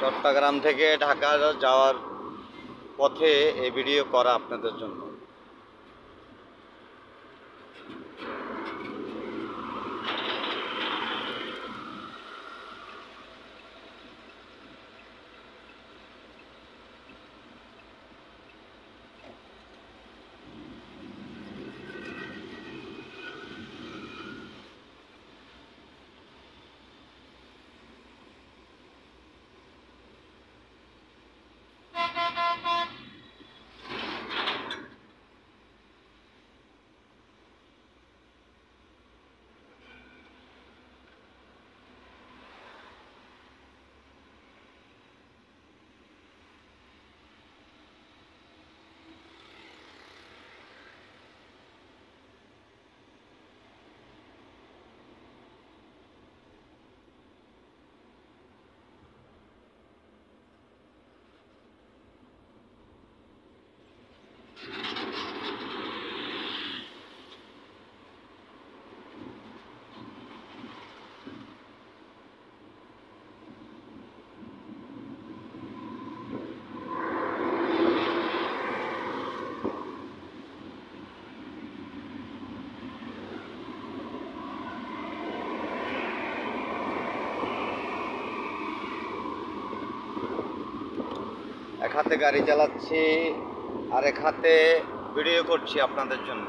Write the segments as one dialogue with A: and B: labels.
A: চট্টগ্রাম থেকে ঢাকা যাওয়ার পথে এই ভিডিও করা আপনাদের জন্য। এক হাতে গাড়ি চালাচ্ছি আর এক হাতে ভিডিও করছি আপনাদের জন্য।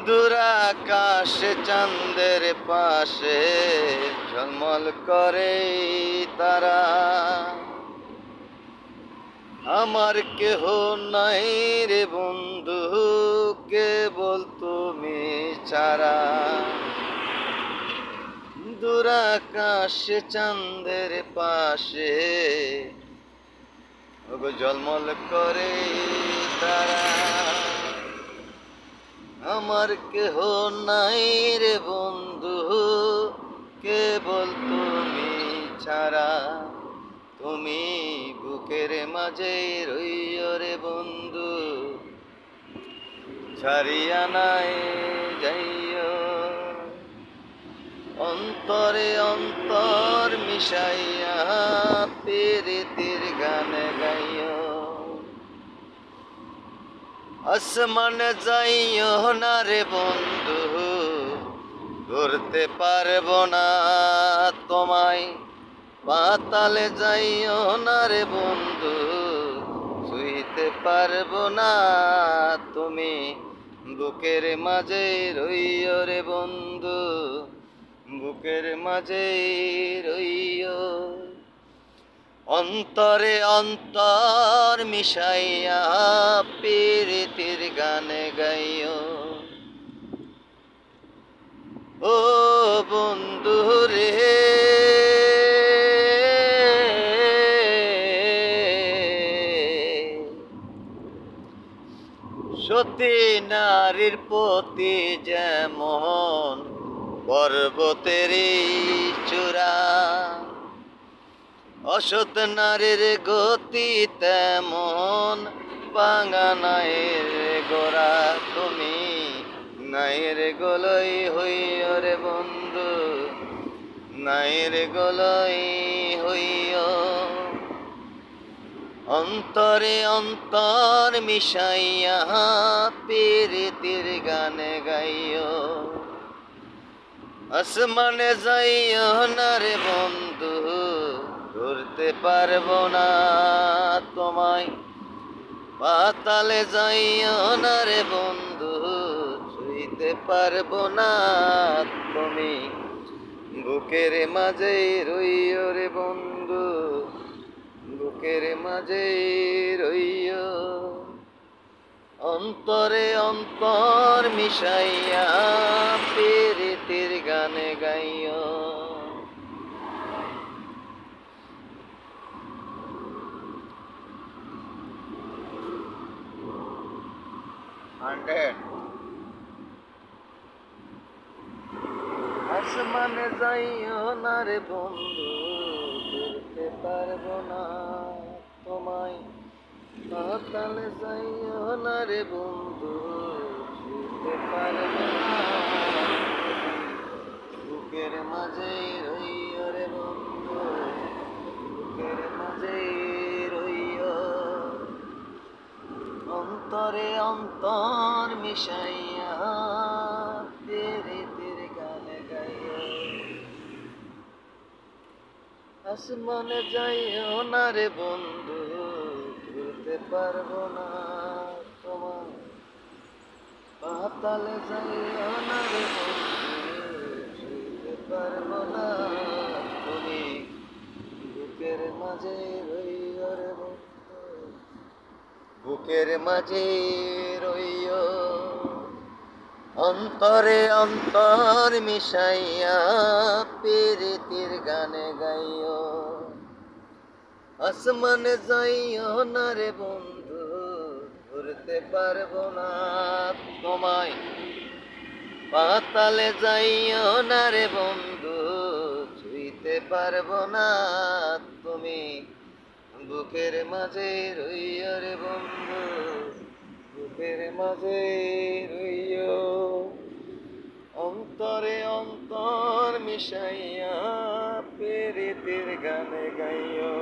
A: দূর আকাশে চাঁদের পাশে ঝলমল করে তারা, আমার কেহ নাই রে বন্ধু কেবল তুমি ছাড়া। দূর আকাশে চাঁদের পাশে ঝলমল করে তারা, আমার কেহ নাই রে বন্ধু কেবল তুমি ছাড়া। তুমি বুকের মাঝে রইও রে বন্ধু, ছাড়িয়া নাই যাইও। অন্তরে অন্তর মিশাইয়া প্রীতির গান গাইও। আসমানে যাইও না রে বন্ধু, ধরতে পারবো না তোমায়। পাতালে যাইও না রে বন্ধু, ছুঁইতে পারবো না তুমি। বুকের মাঝে রইও রে বন্ধু, বুকের মাঝে রইও। অন্তরে অন্তর মিশাইয়া প্রীতির গান গাইও। ও বন্ধু রে সতী নারীর প্রতি যেমন পর্বতেরই চূড়া, অসৎ নারীর গতি তেমন ভাঙা নাইর গোড়া। তুমি নাইর গোলই হইও রে বন্ধু, নাইর গোলই হইও। অন্তরে অন্তর মিশাইয়া প্রীতির গানে গাইও। আসমানে যাইও না রে বন্ধু, ধরতে পারবো না তোমায়। পাতালে যাইও না রে বন্ধু, ছুঁইতে পারবো না তুমি। বুকের মাঝে রইও রে বন্ধু, বুকের মাঝে রইও। অন্তরে অন্তর মিশাইয়া প্রীতির গানে গাইও। আসমানে যাইও না রে বন্ধু, ধরতে পারবো না তোমায়। পাতালে যাইও না রে বন্ধু, ছুঁতে পারবো না। বুকের মাঝে রইও রে বন্ধু, বুকের মাঝে রইও। অন্তরে অন্তর মিশাইয়া প্রীতির গানে গাইও। আসমানে যাইও না রে বন্ধু, ভুলতে পারবো না তোমায়। পাতালে যাইও না রে বন্ধু, ছুঁতে পারবো না তুমি। বুকের মাঝে রইও রে বন্ধু, বুকের মাঝে রইও। অন্তরে অন্তর মিশাইয়া প্রীতির গানে গাইও। আসমানে যাইও না রে বন্ধু, ধরতে পারবো না তোমায়। পাতালে যাইও না রে বন্ধু, ছুঁইতে পারবো না তুমি। বুকের মাঝে রইও রে বন্ধু, বুকের মাঝে রইও। অন্তরে অন্তর মিশাইয়া প্রীতির গানে গাইও।